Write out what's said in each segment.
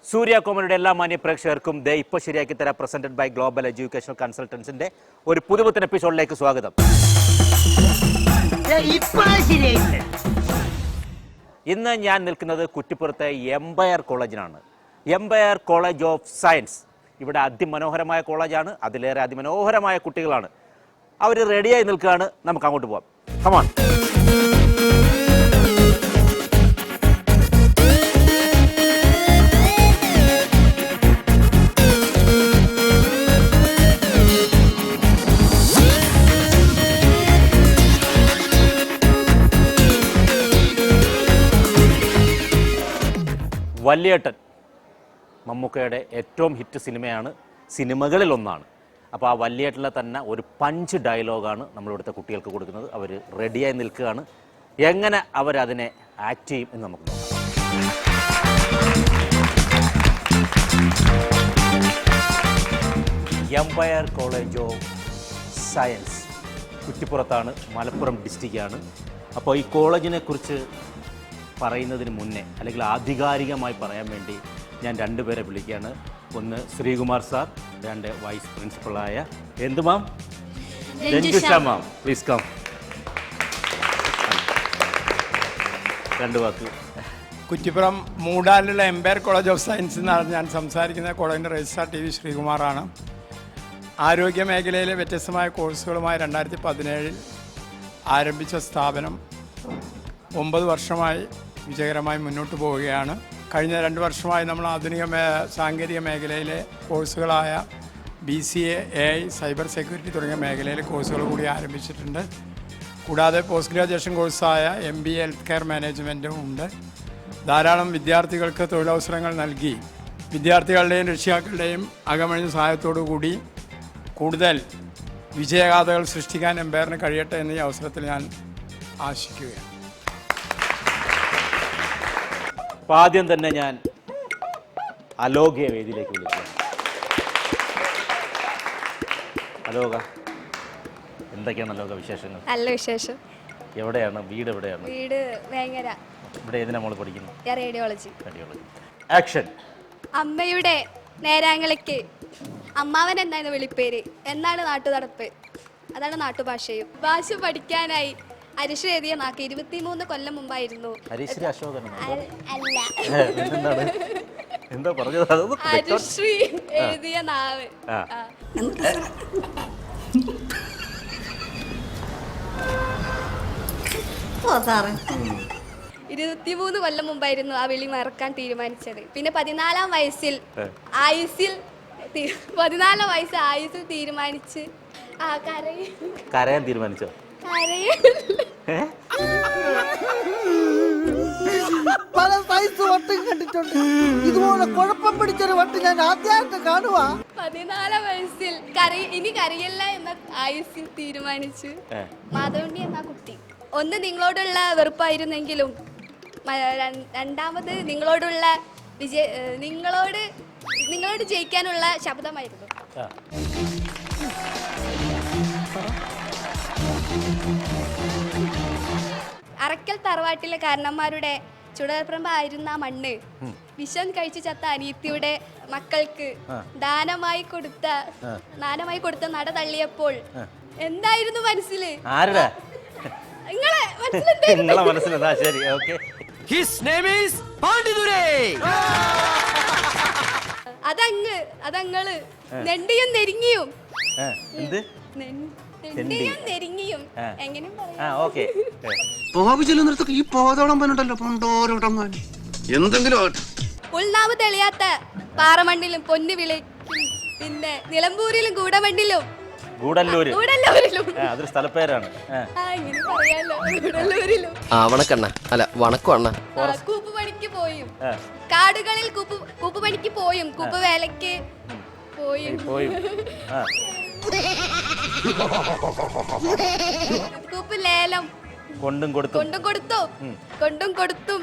സൂര്യ കോമഡിയുടെ എല്ലാ മാന്യ പ്രേക്ഷകർക്കും ദേ ഇപ്പോൾ ശരിയാക്കി തരാം പ്രസന്റഡ് ബൈ ഗ്ലോബൽ എഡ്യൂക്കേഷണൽ കൺസൾട്ടൻസിന്റെ ഒരു പുതുപുത്തൻ എപ്പിസോഡിലേക്ക് സ്വാഗതം. ഇന്ന് ഞാൻ നിൽക്കുന്നത് കുറ്റിപ്പുറത്തെ എംപയർ കോളേജിനാണ്. Empire college of science. ഇവിടെ അതിമനോഹരമായ കോളേജാണ്, അതിലേറെ അതിമനോഹരമായ കുട്ടികളാണ്. അവർ റെഡിയായി നിൽക്കുകയാണ്. നമുക്ക് അങ്ങോട്ട് പോവാം. കമോൺ. വല്യേട്ടൻ മമ്മൂക്കയുടെ ഏറ്റവും ഹിറ്റ് സിനിമകളിലൊന്നാണ്. അപ്പോൾ ആ വല്യേട്ടനിലെ തന്നെ ഒരു പഞ്ച് ഡയലോഗാണ് നമ്മളിവിടുത്തെ കുട്ടികൾക്ക് കൊടുക്കുന്നത്. അവർ റെഡിയായി നിൽക്കുകയാണ്. എങ്ങനെ അവരതിനെ ആക്ട് ചെയ്യും എന്ന് നമുക്ക് നോക്കാം. എംപയർ കോളേജ് ഓഫ് സയൻസ് കുറ്റിപ്പുറത്താണ്, മലപ്പുറം ഡിസ്ട്രിക്റ്റാണ്. അപ്പോൾ ഈ കോളേജിനെ കുറിച്ച് പറയുന്നതിന് മുന്നേ അല്ലെങ്കിൽ ആധികാരികമായി പറയാൻ വേണ്ടി ഞാൻ രണ്ടുപേരെ വിളിക്കുകയാണ്. ഒന്ന് ശ്രീകുമാർ സാർ, രണ്ട് വൈസ് പ്രിൻസിപ്പളായ എന്ത് ma'am, Ranjusha ma'am. Please come. രണ്ട് വാക്ക്. കുറ്റിപ്പുറം മൂടാലിലുള്ള എംപയർ കോളേജ് ഓഫ് സയൻസ് എന്നാണ് ഞാൻ സംസാരിക്കുന്ന. കോളേജിൻ്റെ രജിസ്ട്രാർ ടി വി ശ്രീകുമാറാണ്. ആരോഗ്യ മേഖലയിലെ വ്യത്യസ്തമായ കോഴ്സുകളുമായി 2017 ആരംഭിച്ച സ്ഥാപനം 9 വർഷമായി വിജയകരമായി മുന്നോട്ട് പോവുകയാണ്. കഴിഞ്ഞ 2 വർഷമായി നമ്മൾ ആധുനിക സാങ്കേതിക മേഖലയിലെ കോഴ്സുകളായ BCA, AI, സൈബർ സെക്യൂരിറ്റി തുടങ്ങിയ മേഖലയിലെ കോഴ്സുകൾ കൂടി ആരംഭിച്ചിട്ടുണ്ട്. കൂടാതെ പോസ്റ്റ് ഗ്രാജുവേഷൻ കോഴ്സായ MBA ഹെൽത്ത് കെയർ മാനേജ്മെൻറ്റും ഉണ്ട്. ധാരാളം വിദ്യാർത്ഥികൾക്ക് തൊഴിലവസരങ്ങൾ നൽകി വിദ്യാർത്ഥികളുടെയും രക്ഷിതാക്കളുടെയും അകമഴിഞ്ഞ സഹായത്തോടു കൂടി കൂടുതൽ വിജയഗാഥകൾ സൃഷ്ടിക്കാൻ എംപയറിന് കഴിയട്ടെ എന്ന ഈ അവസരത്തിൽ ഞാൻ ആശിക്കുകയാണ്. അപ്പോൾ ആദ്യം തന്നെ ഞാൻ അലോകയെ വേദിയിലേക്ക് വിളിക്കുകയാണ്. അലോക, എന്തൊക്കെയാണ് അലോക വിശേഷങ്ങൾ? നല്ല വിശേഷം. എവിടെയാണ് വീട്? എവിടെയാണ് വീട്? വേങ്ങര. ഇവിടെ ഏതിനാ മോള് പഠിക്കുന്നു? റേഡിയോളജി. ആക്ഷൻ. അമ്മയുടെ നേരാങ്ങളിക്ക് അമ്മാവൻ എന്നാണ് വിളിപ്പേര്, എന്നാണ് നാട്ടുനടപ്പ്, അതാണ് നാട്ടുഭാഷയും. ഭാഷ പഠിക്കാനായി അരിശ്രീ എഴുതിയ നാക്ക് 23 കൊല്ലം മുമ്പായിരുന്നു. അരിശ്രീ എഴുതിയ നാവ്. 23 കൊല്ലം മുമ്പായിരുന്നു ആ വിളി മറക്കാൻ തീരുമാനിച്ചത്. പിന്നെ 14 വയസ്സിൽ ആയുസിൽ തീരുമാനിച്ച് കരയാൻ തീരുമാനിച്ചോ? പല സൈസ് വട്ടും കണ്ടിട്ടുണ്ട്. ഇതുപോലെ കുഴപ്പം പിടിച്ചൊരു വട്ട് ഞാൻ ആദ്യമായിട്ട് കാണുക. 14 വയസ്സിൽ ഇനി കരയല്ല എന്ന ആയുസിൽ തീരുമാനിച്ചു. മാധവണ്ടി എന്ന കുട്ടി. ഒന്ന് നിങ്ങളോടുള്ള വെറുപ്പായിരുന്നെങ്കിലും രണ്ടാമത് നിങ്ങളോട് ജയിക്കാനുള്ള ശബ്ദമായിരുന്നു. അറക്കൽ തറവാട്ടിലെ കാരണന്മാരുടെ ചുടൽപ്രമ്പ മണ്ണ് വിഷം കഴിച്ചു ചത്ത അനീത്തിയുടെ മക്കൾക്ക് ദാനമായി കൊടുത്ത നട തള്ളിയപ്പോൾ എന്തായിരുന്നു മനസ്സില്? അതങ്ങള് നെണ്ടിയും നെരിങ്ങിയും ഉൾനാവ് തെളിയാത്ത പാറമണ്ണിലും പൊന്നു വിളയ്ക്കും, പിന്നെ നിലമ്പൂരിലും ഗൂഢമണ്ണിലും കൂപ്പുപണിക്ക് പോയും കാടുകളിൽ കൂപ്പുപണിക്ക് പോയും കൂപ്പുവേലയ്ക്ക് പോയും കൂപ്പ് ലേലം കൊണ്ടും കൊടുത്തും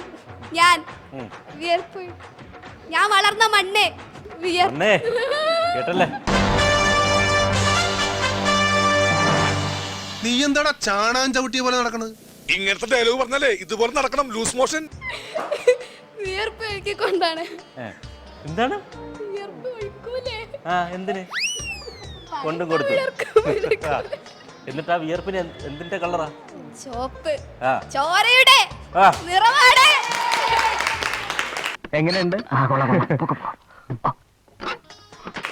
ഞാൻ വളർന്ന മണ്ണ് കേട്ടല്ലേ? നീ എന്താടാ ചാണാൻ ചവിട്ടിയ പോലെ നടക്കണത്? ഇങ്ങനത്തെ ഡയലോഗ് പറഞ്ഞാലേ ഇതുപോലെ നടക്കണം. Loose motion. വിയർപ്പ് കൊണ്ടാണ്. എന്താണ്? വിയർപ്പ് ഒഴിക്കൂലേ? ആ എന്തിന്? കൊണ്ടും കൊടുത്തു. ആ. എന്നിട്ട് ആ വിയർപ്പിന് എന്തിന്റെ കളറാ? ചോപ്പ്. ആ. ചോരയുടെ ആ. നിറമാണ്. എങ്ങനെയുണ്ട്?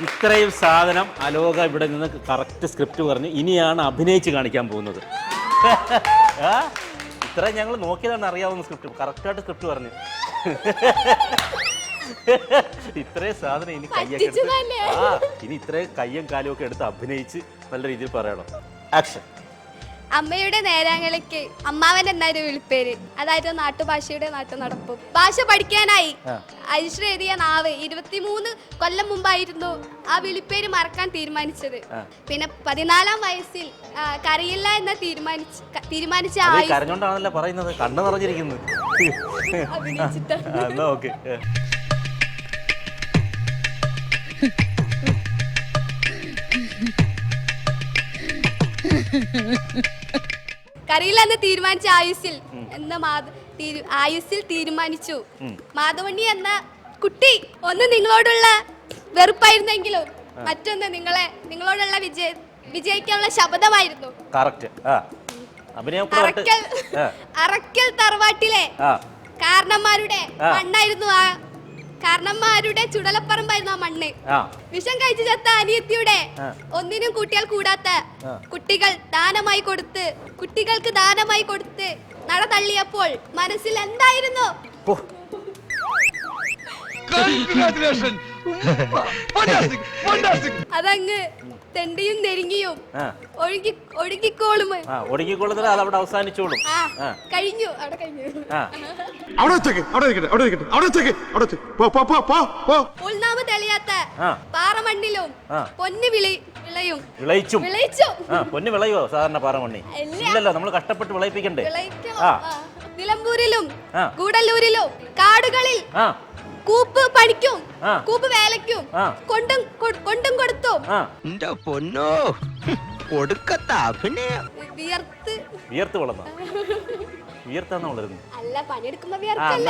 ഇത്രയും സാധനം അലോക ഇവിടെ നിന്ന് കറക്റ്റ് സ്ക്രിപ്റ്റ് പറഞ്ഞ് ഇനിയാണ് അഭിനയിച്ച് കാണിക്കാൻ പോകുന്നത്. ആ ഇത്രയും ഞങ്ങൾ നോക്കിയതാണ് അറിയാവുന്ന സ്ക്രിപ്റ്റ്. കറക്റ്റായിട്ട് സ്ക്രിപ്റ്റ് പറഞ്ഞു. ഇത്രയും സാധനം ഇനി കയ്യൊക്കെ എടുത്ത് ഇനി ഇത്രയും കയ്യും കാലും ഒക്കെ എടുത്ത് അഭിനയിച്ച് നല്ല രീതിയിൽ പറയണം. ആക്ഷൻ. അമ്മയുടെ നേരാങ്ങളിക്ക് അമ്മാവൻ എന്നായിരുന്നു വിളിപ്പേര്. അതായത് നാട്ടുഭാഷയുടെ നാട്ടുനടപ്പും. ഭാഷ പഠിക്കാനായി ഐശ്വര്യ എഴുതിയ നാവ് 23 കൊല്ലം മുമ്പായിരുന്നു ആ വിളിപ്പേര് മറക്കാൻ തീരുമാനിച്ചത്. പിന്നെ 14-ാം വയസ്സിൽ കരയില്ല എന്ന് തീരുമാനിച്ച കരഞ്ഞോണ്ടാണല്ലോ പറയുന്നത്, കണ്ണ് നിറഞ്ഞിരിക്കുന്നു. ഓക്കെ. കരയില്ലെന്ന് തീരുമാനിച്ച ആയുസ്സിൽ തീരുമാനിച്ചു. മാധവണ്ണി എന്ന കുട്ടി ഒന്ന് നിങ്ങളോടുള്ള വെറുപ്പായിരുന്നെങ്കിലും മറ്റൊന്ന് നിങ്ങളോടുള്ള വിജയിക്കാനുള്ള ശബ്ദമായിരുന്നു. അറക്കൽ തറവാട്ടിലെ കാരണന്മാരുടെ ചുടലപ്പറമ്പായിരുന്നു ആ മണ്ണ്. വിഷം കഴിച്ചു ചത്ത അനിയത്തിയുടെ ഒന്നിനും കൂട്ടിയാൽ കൂടാത്ത കുട്ടികൾക്ക് ദാനമായി കൊടുത്ത് നട തള്ളിയപ്പോൾ മനസ്സിൽ എന്തായിരുന്നു? അതങ്ങ് തെണ്ടിയും നെരുങ്ങിയും ഒഴുകിക്കോളും. അവിടെ അവസാനിച്ചോളും. കഴിഞ്ഞു, അവിടെ കഴിഞ്ഞു. ഉൾനാമ് തെളിയാത്ത പാറമണ്ണിലും പൊന്നു പൊന്നു വിളയോ? സാധാരണ പാറമണ്ണി ഇല്ലല്ലോ, നമ്മൾ കഷ്ടപ്പെട്ട് വിളയിപ്പിക്കണ്ടേ? നിലമ്പൂരിലും ഗൂഡല്ലൂരിലും കാടുകളിൽ കൂപ്പ് പണിക്കും കൂപ്പ് വേലയ്ക്കും കൊണ്ടും കൊടുത്തു. പൊന്നോ കൊടുക്കത്ത അഭിനയം. വിയർത്ത് വളർന്ന വിയർത്താന്ന് വളരുന്നു. അല്ല, പണിയെടുക്കുമ്പോ വിയർത്തല്ല.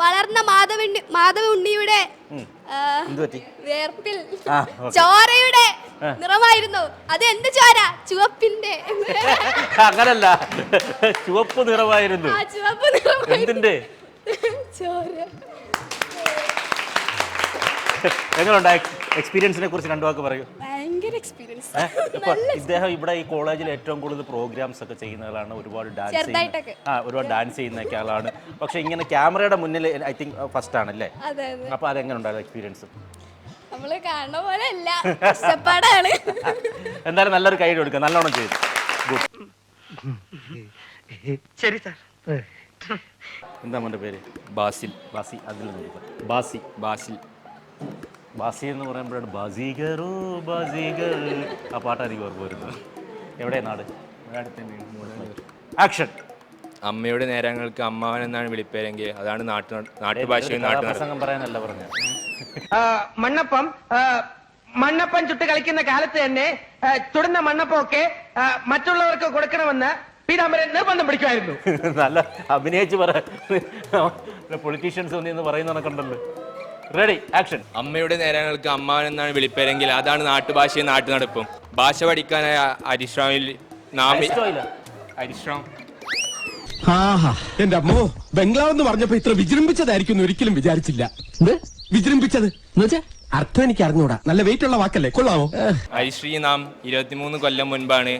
വളർന്ന മാധവ ഉണ്ണിയുടെ വേർപ്പിൽ ചോരയുടെ നിറമായിരുന്നു. അത് എന്ത് ചോര? ചുവപ്പിന്റെ. അങ്ങനല്ല, ചുവപ്പ് നിറമായിരുന്നു. ചുവപ്പ് നിറം എന്തിന്റെ? ചോര. എങ്ങനെയുണ്ട് എക്സ്പീരിയൻസിനെ കുറിച്ച് രണ്ടു വാക്ക് പറയൂ. ഭയങ്കര എക്സ്പീരിയൻസ്. ഇദ്ദേഹം ഇവിടെ ഈ കോളേജിൽ ഏറ്റവും കൂടുതൽ പ്രോഗ്രാംസ് ഒക്കെ ചെയ്യുന്ന ആളാണ്. ഒരുപാട് ഡാൻസ് ചെയ്യുന്ന ആളാണ്. പക്ഷെ ഇങ്ങനെ ക്യാമറയുടെ മുന്നിൽ ഐ തിങ്ക് ഫസ്റ്റ് ആണല്ലേ? അപ്പൊ അതെങ്ങനെ ഉണ്ടായിരുന്നു എക്സ്പീരിയൻസ്? നമ്മള് കാണുന്ന പോലെ അല്ല, കഷ്ടപ്പാടാണ്. എന്തായാലും നല്ലൊരു കൈ കൊടുക്കുക, നല്ലോണം ചെയ്തു. ഗുഡ്. ശരി സാർ. എന്താ മോന്റെ പേര്? ബാസിൽ. ബാസി. അതിൽ ബാസി. ബാസിൽ. ബാസി എന്ന് പറയുമ്പോഴാണ് ബാസിഗറോ ബാസിഗർ ആ പാട്ടായിരിക്കും ഓർമ്മ വരുന്നത്. എവിടെ നാട്? ആക്ഷൻ. അമ്മയുടെ നേരങ്ങൾക്ക് അമ്മാവൻ എന്നാണ് വിളിപ്പേരെങ്കിൽ അതാണ് നാട്ടുഭാഷയും പ്രസംഗം പറയാനല്ല പറഞ്ഞത്. മണ്ണപ്പം ചുട്ട് കളിക്കുന്ന കാലത്ത് തന്നെ ചുടുന്ന മണ്ണപ്പമൊക്കെ മറ്റുള്ളവർക്ക് കൊടുക്കണമെന്ന് പീതാംബരൻ നിർബന്ധം പിടിക്കുമായിരുന്നു. നല്ല അഭിനയിച്ച് പൊളിറ്റീഷ്യൻസ് ഒന്നിന്ന് പറയുന്ന കണ്ടല്ലോ. Ready, action. അമ്മയുടെ നേരങ്ങൾക്ക് അമ്മാവൻ എന്നാണ് വിളിപ്പേരെങ്കിൽ അതാണ് നാട്ടുഭാഷയും നാട്ടുനടപ്പും. ഭാഷ പഠിക്കാനായ അരിശ്രാമിൽ അരിശ്രാം. എന്റെ അമ്മോ, ബംഗ്ലാവ് എന്ന് പറഞ്ഞപ്പോ ഇത്ര വിജൃംഭിച്ചതായിരിക്കും ഒരിക്കലും വിചാരിച്ചില്ല. വിജൃംഭിച്ചത് അർത്ഥം എനിക്ക് അറിഞ്ഞൂടാ. നല്ല വെയിറ്റ് ഉള്ള വാക്കല്ലേ, കൊള്ളാമോ? ഹരിശ്രീ നാം 23 കൊല്ലം മുൻപാണ്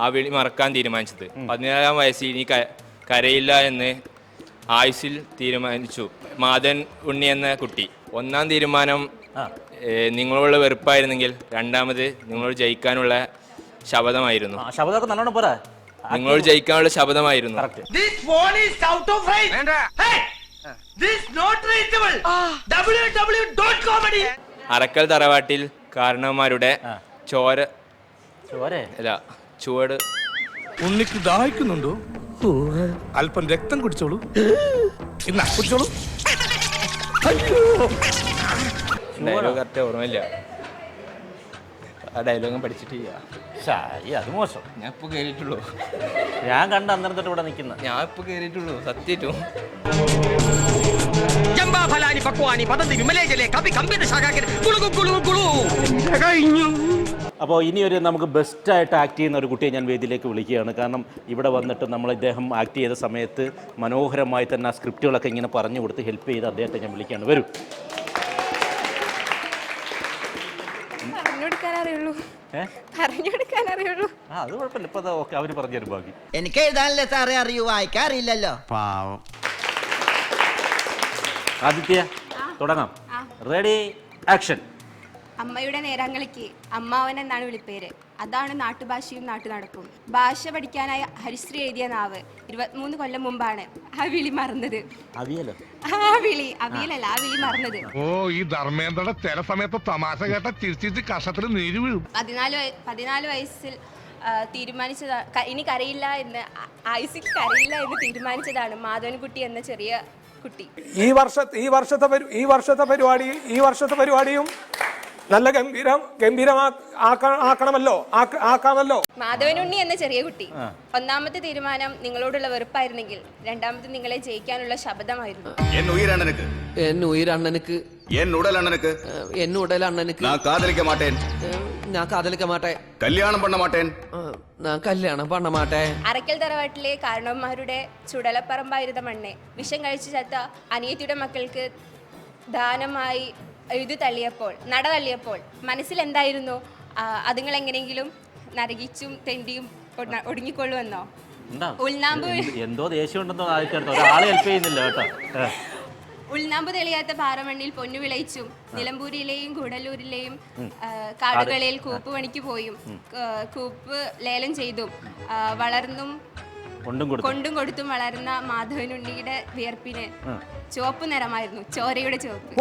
ആ വിളി മറക്കാൻ തീരുമാനിച്ചത്. 14-ാം വയസ്സിൽ ഇനി കരയില്ല എന്ന് ആയുസ്സിൽ തീരുമാനിച്ചു. മാധവൻ ഉണ്ണി എന്ന കുട്ടി. ഒന്നാം തീരുമാനം നിങ്ങളോട് വെറുപ്പായിരുന്നെങ്കിൽ രണ്ടാമത് നിങ്ങളോട് ജയിക്കാനുള്ള ശപഥമായിരുന്നു. നിങ്ങളോട് ജയിക്കാനുള്ള ശപഥമായിരുന്നു. അറക്കൽ തറവാട്ടിൽ കാരണവന്മാരുടെ ചുവട്. ഉണ്ണിക്ക് ദാഹിക്കുന്നുണ്ടോ? അല്പം രക്തം കുടിച്ചോളൂ. കുടിച്ചോളൂ. ഡയലോഗ് കറക്റ്റ് ഓർമ്മയില്ല. ആ ഡയലോഗും പഠിച്ചിട്ടില്ല. അത് മോശം. ഞാൻ ഇപ്പൊ കേറിയിട്ടുള്ളൂ. ഞാൻ കണ്ട അന്നേരം തൊട്ട് ഇവിടെ നിൽക്കുന്ന. ഞാൻ ഇപ്പൊ കേറിയിട്ടുള്ളൂ സത്യമായിട്ടും. അപ്പോൾ ഇനിയൊരു നമുക്ക് ബെസ്റ്റായിട്ട് ആക്ട് ചെയ്യുന്ന ഒരു കുട്ടിയെ ഞാൻ വേദിയിലേക്ക് വിളിക്കുകയാണ്. കാരണം ഇവിടെ വന്നിട്ട് നമ്മൾ ഇദ്ദേഹം ആക്ട് ചെയ്ത സമയത്ത് മനോഹരമായി തന്നെ ആ സ്ക്രിപ്റ്റുകളൊക്കെ ഇങ്ങനെ പറഞ്ഞു കൊടുത്ത് ഹെൽപ്പ് ചെയ്ത് അദ്ദേഹത്തെ ഞാൻ വിളിക്കുകയാണ്. വരൂ. അത് കുഴപ്പമില്ല, ഇപ്പൊ ഓക്കെ, അവര് പറഞ്ഞു തരും ബാക്കി. എനിക്ക് എഴുതാനല്ലേ സാറേ അറിയൂ, വായിക്കാറില്ലല്ലോ. പാവം. ആദിത്യ, തുടങ്ങാം. Ready, action. അമ്മയുടെ നേരാങ്ങളിക്ക് അമ്മാവൻ എന്നാണ് വിളിപ്പേര്. അതാണ് നാട്ടുഭാഷയും നാട്ടുനടപ്പും. ഭാഷ പഠിക്കാനായി ഹരിശ്രീ എഴുതിയ നാവ് 23 കൊല്ലം മുമ്പാണ് ആ വിളി മറന്നത്. അവിയലോ? അവിയലല്ല, ആ വിളി മറന്നത്. ഓ, ഈ ധർമ്മേന്ദ്രയുടെ ചില സമയത്ത് തമാശ കേട്ട ചിരിച്ചിട്ട് കഷത്തിൽ നീര് വീഴും. 14 വയസ്സിൽ തീരുമാനിച്ചതാ, ഇനി കരയില്ല എന്ന്, ആയുസിൽ കരയില്ല എന്ന് തീരുമാനിച്ചതാണ് മാധവൻകുട്ടി എന്ന ചെറിയ കുട്ടി. ഈ വർഷത്തെ പരിപാടിയും നല്ല ആക്കാമല്ലോ. മാധവനുണ്ണി എന്ന ചെറിയ കുട്ടി. ഒന്നാമത്തെ തീരുമാനം നിങ്ങളോടുള്ള വെറുപ്പായിരുന്നെങ്കിൽ രണ്ടാമത്തെ നിങ്ങളെ ജയിക്കാനുള്ള ശബ്ദമായിരുന്നു. என் உயிர் அண்ணனுக்கு என் உயிர் அண்ணனுக்கு என் உடல் அண்ணனுக்கு என் உடல் அண்ணனுக்கு நான் காதலிக்க மாட்டேன் நான் காதலிக்க மாட்டேன் கல்யாணம் பண்ண மாட்டேன் நான் கல்யாണം பண்ண மாட்டேன். അറക്കൽ തറവാട്ടിലെ കാരണവന്മാരുടെ ചുടലപ്പറമ്പായിരുന്ന മണ്ണെ വിഷം കഴിച്ചു ചത്ത അനിയത്തിയുടെ മക്കൾക്ക് ദാനമായി നട തള്ളിയപ്പോൾ മനസ്സിൽ എന്തായിരുന്നു? അതുങ്ങൾ എങ്ങനെയെങ്കിലും നരകിച്ചും തെണ്ടിയും ഒടുങ്ങിക്കൊള്ളുമെന്നോ? ഉൾനാമ്പ് എന്തോ ദേഷ്യം ഉണ്ടെന്നോ ഒരാളെ ഹെൽപ്പ് ചെയ്യുന്നില്ല കേട്ടോ. ഉൾനാമ്പ് തെളിയാത്ത പാറമണ്ണിൽ പൊന്നു വിളയിച്ചും നിലമ്പൂരിലെയും ഗുഡലൂരിലെയും കാടുകളിൽ കൂപ്പ് പണിക്ക് പോയും കൂപ്പ് ലേലം ചെയ്തും വളർന്നും കൊണ്ടും കൊടുത്തും വളർന്ന മാധവനുണ്ണിയുടെ വിയർപ്പിന് ചുവപ്പ് നിറമായിരുന്നു, ചോരയുടെ ചുവപ്പ്.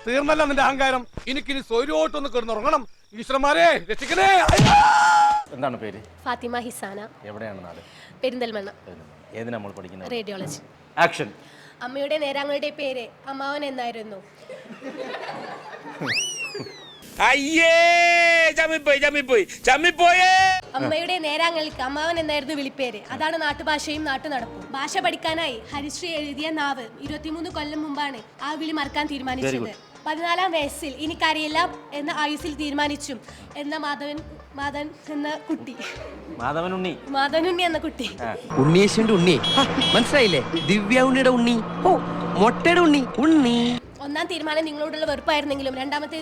തീർന്നല്ല നിന്റെ അഹങ്കാരം. എനിക്കിനി സ്വൈരോട്ടൊന്ന് കിടന്നുറങ്ങണം. ഈശ്വരന്മാരെ രക്ഷിക്കണേ. എന്താണ് പേര്? ഫാത്തിമ ഹിസാന. എവിടെയാണ് നാട്? പെരിന്തൽമണ്ണ. ഏത് നമ്മൾ പഠിക്കുന്നത്? റേഡിയോളജി. ആക്ഷൻ. അമ്മയുടെ നേരാങ്ങളുടെ പേര് അമ്മാവൻ എന്നായിരുന്നു. അമ്മയുടെ നേരാങ്ങൾക്ക് അമ്മാവൻ എന്നായിരുന്നു വിളിപ്പേര്. അതാണ് നാട്ടുഭാഷയും നാട്ടുനടപ്പും. ഭാഷ പഠിക്കാനായി ഹരിശ്രീ എഴുതിയ നാവ് 23 കൊല്ലം മുമ്പാണ് ആ വിളി മറക്കാൻ തീരുമാനിച്ചത്. 14 വയസ്സിൽ എനിക്കറിയില്ല എന്ന ആയുസിൽ തീരുമാനിച്ചും എന്ന മാധവൻ എന്ന കുട്ടി. മാധവനുണ്ണി എന്ന കുട്ടി. ഉണ്ണിയേശുവിന്റെ ഉണ്ണി മനസ്സിലായില്ലേ? ദിവ്യ ഉണ്ണിയുടെ ഉണ്ണി, മൊട്ടയുടെ ഉണ്ണി. ഒന്നാം തീരുമാനം നിങ്ങളോടുള്ള വെറുപ്പായിരുന്നെങ്കിലും രണ്ടാമത്തെ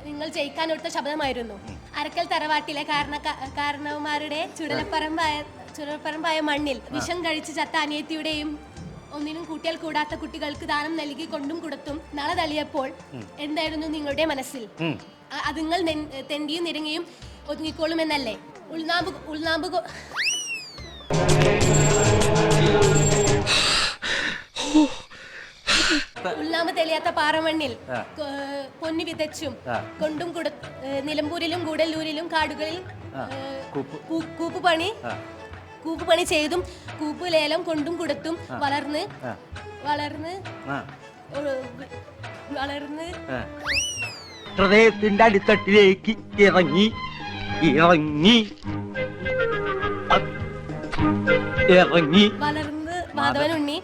നിങ്ങൾ ജയിക്കാനൊടുത്ത ശബ്ദമായിരുന്നു. അരക്കൽ തറവാട്ടിലെ കാരണവന്മാരുടെ ചുടലപ്പറമ്പായ മണ്ണിൽ വിഷം കഴിച്ച് ചത്ത അനിയത്തിയുടെയും ഒന്നിനും കൂട്ടിയാൽ കൂടാത്ത കുട്ടികൾക്ക് ദാനം നൽകി കൊണ്ടും കൊടുത്തും നട തള്ളിയപ്പോൾ എന്തായിരുന്നു നിങ്ങളുടെ മനസ്സിൽ? അതുങ്ങൾ തെണ്ടിയും നിരങ്ങിയും ഒതുങ്ങിക്കോളുമെന്നല്ലേ? ഉൾനാമ്പ് തെളിയാത്ത പാറമണ്ണിൽ പൊന്നു വിതച്ചും കൊണ്ടും നിലമ്പൂരിലും ഗൂഡല്ലൂരിലും കാടുകളിൽ കൂപ്പ് പണി ചെയ്തും കൂപ്പ് ലേലം കൊണ്ടും കൊടുത്തും വളർന്ന് ഹൃദയത്തിന്റെ അടിത്തട്ടിലേക്ക് ഇറങ്ങി വളർന്ന് മാധവനുണ്ണി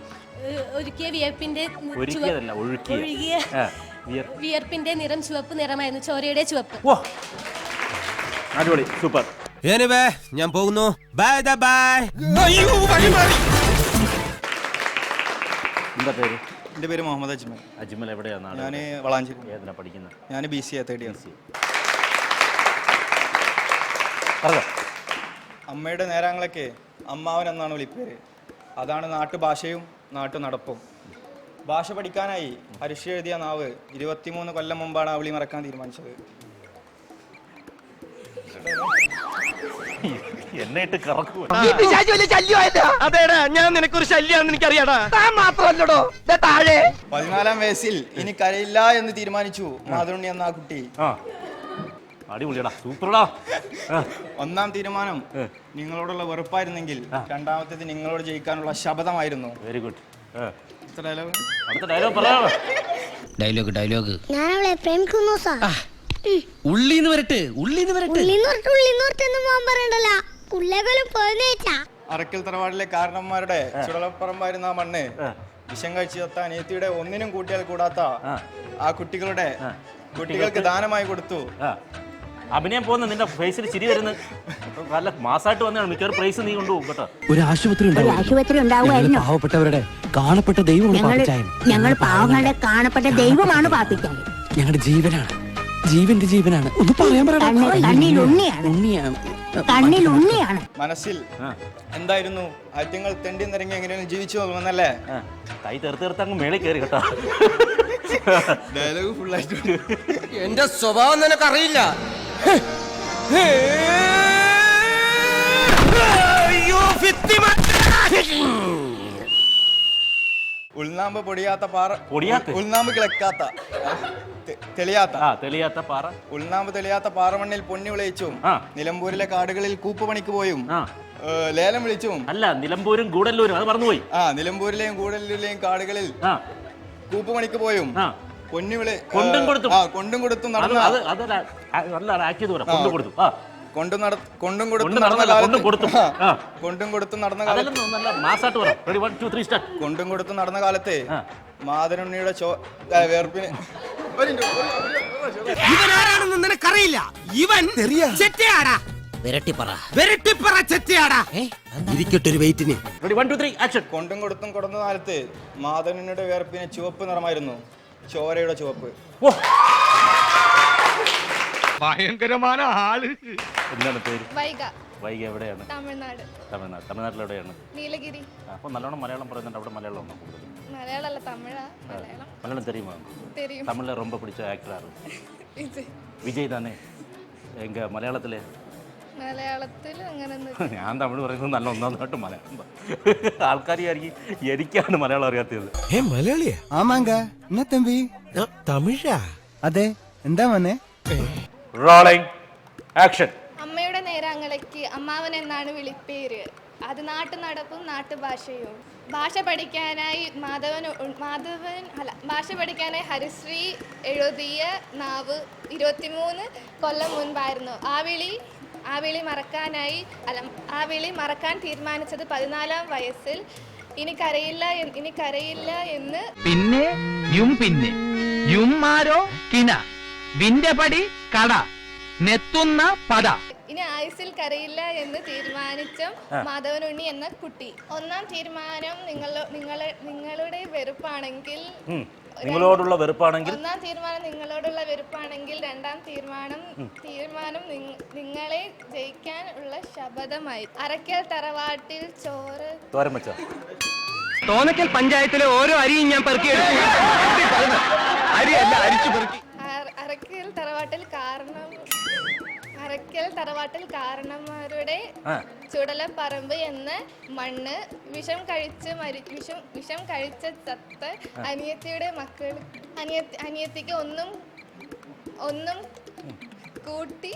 ഒരുക്കിയ വിയർപ്പിന്റെ നിറം ചുവപ്പ് നിറമായിരുന്നു, ചോരയുടെ ചുവപ്പ്. അടിപൊളി, സൂപ്പർ. ഞാൻ പോകുന്നു. Bye bye. എന്താ പേര്? എൻ്റെ പേര് മുഹമ്മദ് അജ്മൽ. അജ്മൽ എവിടെയാണ് നാട്? ഞാൻ വളാഞ്ചേരി. ഏതിനാ പഠിക്കുന്നത്? ഞാൻ BCA തേർഡ് ഇയർ. അമ്മയുടെ നേരാങ്ങളൊക്കെ അമ്മാവൻ എന്നാണ് വിളിപ്പേര്. അതാണ് നാട്ടുഭാഷയും നാട്ടുനടപ്പും. ഭാഷ പഠിക്കാനായി ഹരിശ്രീ എഴുതിയ നാവ് 23 കൊല്ലം മുമ്പാണ് ആ വിളി മറക്കാൻ തീരുമാനിച്ചത്. എന്നെ ഇട്ട് കറക്കുക. അതേടാ, ഞാൻ നിനക്കൊരു ശല്യാണെന്ന് എനിക്കറിയാടാ. മാത്രമല്ലടോ, 14 വയസ്സിൽ ഇനി കരയില്ല എന്ന് തീരുമാനിച്ചു മാധവനുണ്ണി എന്ന ആ കുട്ടി. അടിപൊളിയടാ, സൂപ്പർടാ. ഒന്നാം തീരുമാനം നിങ്ങളോടുള്ള വെറുപ്പായിരുന്നെങ്കിൽ രണ്ടാമത്തേത് നിങ്ങളോട് ജയിക്കാനുള്ള ശബ്ദമായിരുന്നു. Very good. ഞാൻ അവളെ പ്രേമിക്കുന്നു സാർ. ഉള്ളിന്ന് വരട്ടെ ഉള്ളിന്ന് വരട്ടെ അറക്കൽ തറവാടിലെ കാരണന്മാരുടെ ചുടലപ്പറമ്പായിരുന്ന ആ മണ്ണ് വിഷം കഴിച്ചു ചത്ത അനിയത്തിയുടെ ഒന്നിനും കൂട്ടിയാൽ കൂടാത്ത ആ കുട്ടികൾക്ക് ദാനമായി കൊടുത്തു. അഭിനയം പോകുന്ന നിന്റെ ഫേസിൽ ചിരി വരുന്നത് നല്ല മാസമായിട്ട് വന്നതാണ്. മിക്കവാറും പ്രൈസ് നീ കൊണ്ടുപോകും കേട്ടോ. ഒരു ആശുപത്രി ഉണ്ടാവുമായിരുന്നു. പാവപ്പെട്ടവരുടെ കാണപ്പെട്ട ദൈവമാണ്. ഞങ്ങൾ പാവങ്ങളുടെ കാണപ്പെട്ട ദൈവമാണ് പാപ്പിക്കാൻ. ഞങ്ങളുടെ ജീവനാണ്, ജീവന്റെ ജീവനാണ്. ഒന്ന് പറയാൻ കണ്ണിൽ ഉണ്ണിയാണ്. മനസ്സിൽ എന്തായിരുന്നു ആദ്യങ്ങൾ തെണ്ടി നിറങ്ങി എങ്ങനെയാണ് ജീവിച്ചു പോകുന്നല്ലേ? കൈ തെറുത്തങ്ങ് മേളിൽ കയറി കേട്ടോ. ഡയലോഗ് ഫുള്ളായിട്ട് എന്റെ സ്വഭാവം നിനക്കറിയില്ല. ഉൾനാമ്പ് പൊടിയാത്ത പാറ, ഉൾനാമ്പ് കിളക്കാത്ത തെളിയാത്ത പാറ, ഉൾനാമ്പ് തെളിയാത്ത പാറമണ്ണിൽ പൊന്നി വിളയിച്ചും നിലമ്പൂരിലെ കാടുകളിൽ കൂപ്പുപണിക്ക് പോയും ലേലം വിളിച്ചും. അല്ല, നിലമ്പൂരും ഗൂഡല്ലൂരും അത് മറന്നുപോയി. നിലമ്പൂരിലെയും ഗൂഡല്ലൂരിലെയും കാടുകളിൽ കൂപ്പുപണിക്ക് പോയും കൊണ്ടും കൊടുത്തും നടന്ന കാലത്ത് മാതനുണ്ണിയുടെ വേർപ്പിന് ഇവനാരാണെന്ന് നിനക്കറിയില്ല. ഇവൻ ഇരിക്കട്ടൊരു വെയിറ്റിന്. കൊണ്ടും കൊടുത്തും കൊടുന്ന കാലത്ത് മാതനുണ്ണിയുടെ വേർപ്പിന് ചുവപ്പ് നിറമായിരുന്നു, ചോരയുടെ ചുവപ്പ്. ഭയങ്കരമായ ആള്. എന്താണ് പേര്? വൈഗ. എവിടെയാണ്? തമിഴ്നാട്. തമിഴ്നാട്ടിൽ എവിടെയാണ്? നീലഗിരി. അപ്പൊ നല്ലോണം മലയാളം പറയുന്നുണ്ട്. അവിടെ മലയാളം ഉണ്ടോ? മലയാളം തമിഴാ. മലയാളം தெரியுமா? தமிழ்ல ரொம்ப பிடிச்ச ஆக்டர் யாரு? വിജയ് തന്നെ. എങ്ക മലയാളത്തിലെ ഞാൻ തമിഴ് പറയുന്നത് നല്ല ഒന്നാമതായിട്ട് മലയാളം. ആൾക്കാരിയായിരിക്കും എനിക്കാണ് മലയാളം അറിയാത്തത്. മലയാളിയാ? ആമാങ്ക എന്നാ തമ്പി തമിഴാ? അതെ. എന്താ മോനെ? Rolling action. അമ്മയുടെ നേരാങ്ങളയ്ക്ക് അമ്മാവൻ എന്നാണ് വിളിപ്പേര്. അത് നാട്ടു നടപ്പും നാട്ടുഭാഷയും. ഭാഷ പഠിക്കാനായി ഹരിശ്രീ എഴുതിയ നാവ് 23 കൊല്ലം മുൻപായിരുന്നു. ആ വിളി മറക്കാൻ തീരുമാനിച്ചത് 14-ാം വയസ്സിൽ. ഇനി കരയില്ല എന്ന്. പിന്നെ യുമ്മാരോ കിന വിന്റെ പടി കട നെത്തുന്ന പദ. ഇനി ആയുസിൽ കരയില്ല എന്ന് തീരുമാനിച്ച മാധവനുണ്ണി എന്ന കുട്ടി. ഒന്നാം തീരുമാനം നിങ്ങളുടെ വെറുപ്പാണെങ്കിൽ, നിങ്ങളോടുള്ള വെറുപ്പാണെങ്കിൽ, ഒന്നാം തീരുമാനം നിങ്ങളോടുള്ള വെറുപ്പാണെങ്കിൽ, രണ്ടാം തീരുമാനം നിങ്ങളെ ജയിക്കാൻ ഉള്ള ശപഥമായി. അറക്കൽ തറവാട്ടിൽ തോരൻ വെച്ചോ? തോന്നക്കൽ പഞ്ചായത്തിലെ ഓരോ അരിയും ഞാൻ പെറുക്കിയെടുത്തു. അരിയല്ല, അരിച്ചു പെറുക്കി. അറക്കൽ തറവാട്ടിൽ കാരണന്മാരുടെ ചുടലപ്പറമ്പ് എന്ന മണ്ണ് വിഷം കഴിച്ച ചത്ത അനിയത്തിക്ക് ഒന്നും കൂട്ടി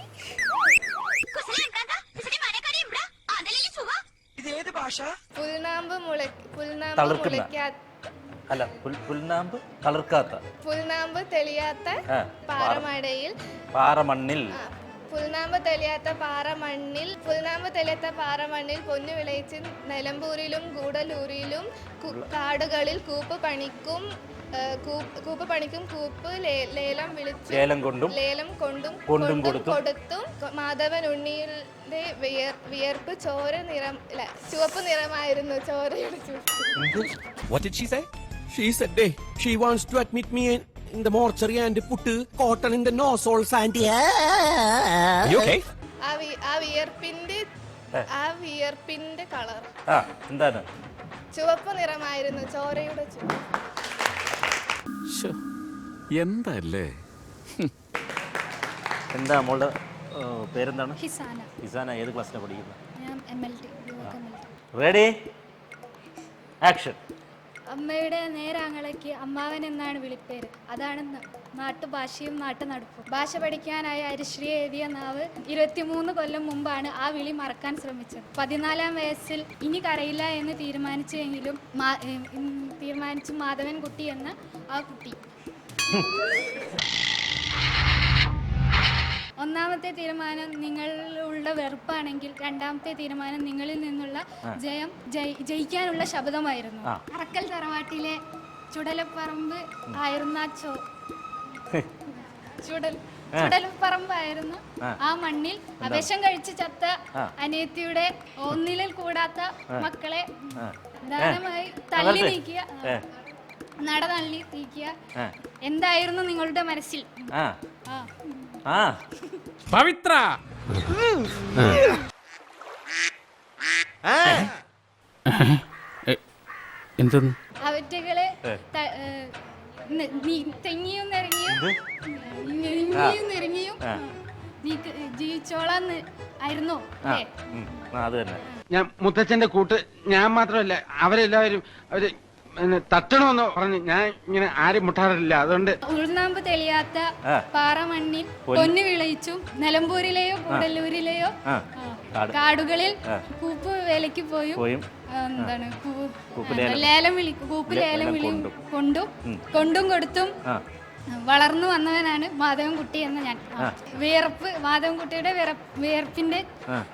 പുൽനാമ്പ് തെളിയാത്ത പാറമണ്ണിൽ പൊന്നു വിളയിച്ച് നിലമ്പൂരിലും ഗൂഡല്ലൂരിലും കാടുകളിൽ കൂപ്പ് പണിക്കും ലേലം കൊണ്ടും കൊടുത്തും മാധവനുണ്ണിയുടെ വിയർപ്പ് ചുവപ്പ് നിറമായിരുന്നു. ചോരയുടെ ചുവപ്പ്. She said she wants to admit me in the mortuary and put cotton in the nostrils and okay? ആ വിയർപ്പിന്റെ കളർ എന്താണ്? ചുവപ്പ് നിറമായിരുന്നു, ചോരയുടെ ചുവപ്പ്. എന്തല്ലേ? എന്താ മോളുടെ പേരെന്താണ്? ഹിസാന. ഹിസാന ഏത് ക്ലാസ്സിലാണ് പഠിക്കുന്നത്? ഞാൻ MLT. Ready action. അമ്മയുടെ നേരാങ്ങളയ്ക്ക് അമ്മാവൻ എന്നാണ് വിളിപ്പേര്. അതാണ് നാട്ടുഭാഷയും നാട്ടുനടപ്പും. ഭാഷ പഠിക്കാനായി ഹരിശ്രീ എഴുതിയ നാവ് 23 കൊല്ലം മുമ്പാണ് ആ വിളി മറക്കാൻ ശ്രമിച്ചത്. 14-ാം വയസ്സിൽ ഇനി കരയില്ല എന്ന് തീരുമാനിച്ചു മാധവൻ കുട്ടി എന്ന ആ കുട്ടി. ഒന്നാമത്തെ തീരുമാനം നിങ്ങളുള്ള വെറുപ്പാണെങ്കിൽ രണ്ടാമത്തെ തീരുമാനം നിങ്ങളിൽ നിന്നുള്ള ജയിക്കാനുള്ള ശബ്ദമായിരുന്നു. അറക്കൽ തറവാട്ടിലെ ചുടലപ്പറമ്പ് ആയിരുന്ന ചുടലപ്പറമ്പായിരുന്നു ആ മണ്ണിൽ അപേക്ഷം കഴിച്ച് ചത്ത അനിയത്തിയുടെ ഒന്നിലിൽ കൂടാത്ത മക്കളെ ദാനമായി തള്ളി നീക്കിയ നടതള്ളി നീക്കിയ എന്തായിരുന്നു നിങ്ങളുടെ മനസ്സിൽ? പവിത്ര എന്തെന്ന് അവറ്റകളെ തെങ്ങിയും നിരങ്ങിയും ജീവിച്ചോളാന്ന് ആയിരുന്നോ? അത് തന്നെ. ഞാൻ മുത്തച്ഛന്റെ കൂട്ട് ഞാൻ മാത്രമല്ല അവരെല്ലാവരും അവര് തട്ടണമെന്ന് പറഞ്ഞ് ഞാൻ ഇങ്ങനെ ആരും മുട്ടാറില്ല. അതുകൊണ്ട് ഉൾനാമ്പ് തെളിയാത്ത പാറമണ്ണിൽ പൊന്നു വിളയിച്ചും നിലമ്പൂരിലെയോ കൂടല്ലൂരിലെയോ കാടുകളിൽ കൂപ്പ് വേലയ്ക്ക് പോയും എന്താണ് കൂപ്പ് ലേലം കൊണ്ടും കൊടുത്തും വളർന്നു വന്നവനാണ് മാധവൻകുട്ടി എന്ന ഞാൻ. മാധവൻകുട്ടിയുടെ വിയർപ്പിന്റെ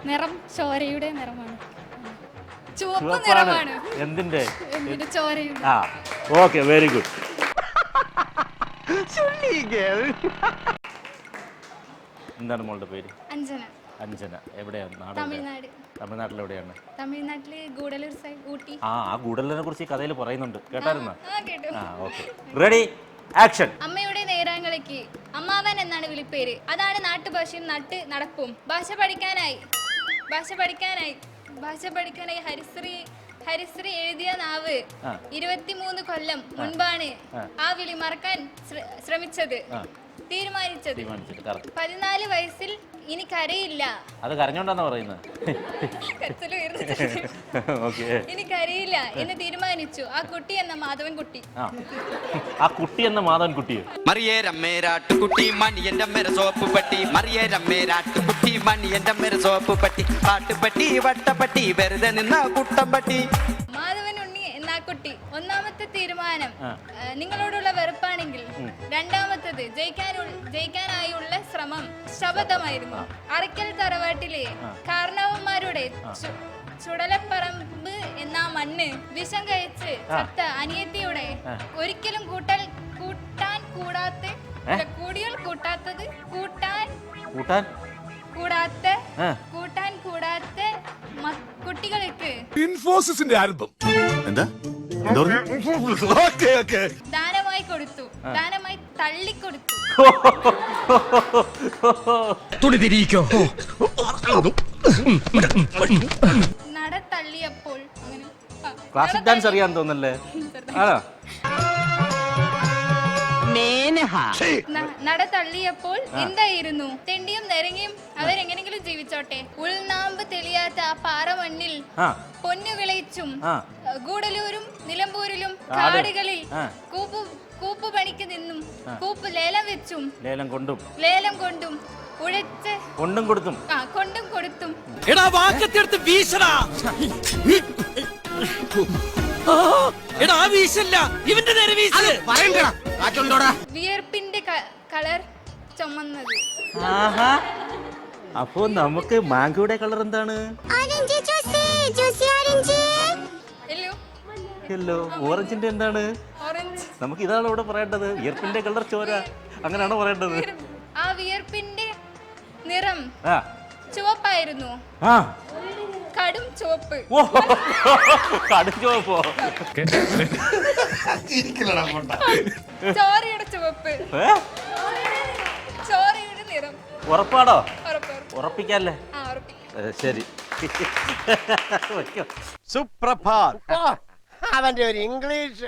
നിറം ചോരയുടെ നിറമാണ്, ചുവപ്പ് നിറമാണ്. എന്തിന്റെ? ചോരയുടെ. Okay, very good. എന്താണ് മോളുടെ പേര്? അഞ്ജന. അഞ്ജന. എവിടെയാണ് നാട്? തമിഴ്നാട്. തമിഴ്നാട്ടിലെവിടെയാണ്? തമിഴ്നാട്ടില് ഗൂഡലൂർ സൈഡ്, ഊട്ടി. ആ ഗൂഡലിനെ കുറിച്ച് ഈ കഥയിൽ പറയുന്നുണ്ട്, കേട്ടായിരുന്നോ? Okay, ready, action. അമ്മയുടെ നേരാങ്ങളിലേക്ക് അമ്മാവൻ എന്നാണ് വിളിപ്പേര്. അതാണ് നാട്ടുഭാഷയും നാട്ടു നടപ്പും. ഭാഷ പഠിക്കാനായി ഹരിശ്രീ എഴുതിയ നാവ് 23 കൊല്ലം മുൻപാണ് ആ വിളി മറക്കാൻ തീരുമാനിച്ചത്. 14 വയസ്സിൽ ഇനി കരയില്ല. അത് കരഞ്ഞോണ്ടാണ് പറയുന്നത്. ഇനി കരയില്ല എന്ന് തീരുമാനിച്ചു ആ കുട്ടി എന്ന മാധവൻകുട്ടി. ആ കുട്ടി എന്ന മാധവൻകുട്ടിയോ? മറിയേരമ്മേരാട്ടുകുട്ടി മണിയന്റെ മേര സോപ്പ് പട്ടി, മറിയേരമ്മേരാട്ടുകുട്ടി മണിയന്റെ മേര സോപ്പ് പട്ടി, പാട്ടുപട്ടി വട്ടപ്പട്ടി വെറുതെ നിന്ന കുട്ടമ്പട്ടി. മാധവൻ ഉണ്ണി എന്നാ കുട്ടി. ഒന്നാമത്തെ തീരുമാനം നിങ്ങളോടുള്ള വെറുപ്പാണെങ്കിൽ രണ്ടാമത്തത് ജയിക്കാനായുള്ള ശ്രമം ശബദമായിരുന്നു. അറക്കൽ തറവാട്ടിലെ കാരണവന്മാരുടെ ചുടലപ്പറമ്പ് എന്ന മണ്ണ് വിഷം കഴിച്ച് ചത്ത അനിയത്തിയുടെ ഒരിക്കലും കൂട്ടാൻ കൂടാത്ത കുട്ടികൾക്ക് ഇൻഫോസിസിന്റെ ആരംഭം എന്താ ദാനമായി കൊടുത്തു, ദാനമായി തള്ളിക്കൊടുത്തു. തുണി തിരിക്കോ. നട തള്ളിയപ്പോൾ ക്ലാസിക് ഡാൻസ് അറിയാൻ തോന്നല്ലേ? നട തള്ളിയപ്പോൾ എന്തായിരുന്നു? തെണ്ടിയും നിരങ്ങിയും അവരെങ്ങനെങ്കിലും ജീവിച്ചോട്ടെ. ഉൾനാമ്പ് തെളിയാത്ത ആ പാറമണ്ണിൽ പൊന്നു വിളയിച്ചും ഗൂഡലൂരും നിലമ്പൂരിലും കാടുകളിൽ കൂപ്പ് പണിക്ക് നിന്നും കൂപ്പ് ലേലം വെച്ചും ലേലം കൊണ്ടും ഉഴച്ച് കൊണ്ടും കൊടുത്തും എടാ വാക്കത്തെടുത്ത് വീശടാ. എടാ വീശല്ല, ഇവന്റെ നേരെ വീശ്. വിയർപ്പിന്റെ കളർ ചുമന്നത്. അപ്പോ നമുക്ക് മാംഗോയുടെ കളർ എന്താണ്? യെല്ലോ. ഓറഞ്ചിന്റെ എന്താണ്? നമുക്ക് ഇതാണ് ഇവിടെ പറയേണ്ടത്. വിയർപ്പിന്റെ കളർ ചോര, അങ്ങനെയാണോ പറയേണ്ടത്? ആ വിയർപ്പിന്റെ നിറം ചുവപ്പായിരുന്നു. കടും ചുവപ്പ്. കടും ചുവപ്പോ? ചോരയുടെ ചുവപ്പ്, ചോരയുടെ നിറം. ഉറപ്പാണോ? ഉറപ്പിക്കല്ലേ? ശരി. സുപ്രഭാത്. അവന്റെ ഒരു ഇംഗ്ലീഷ്.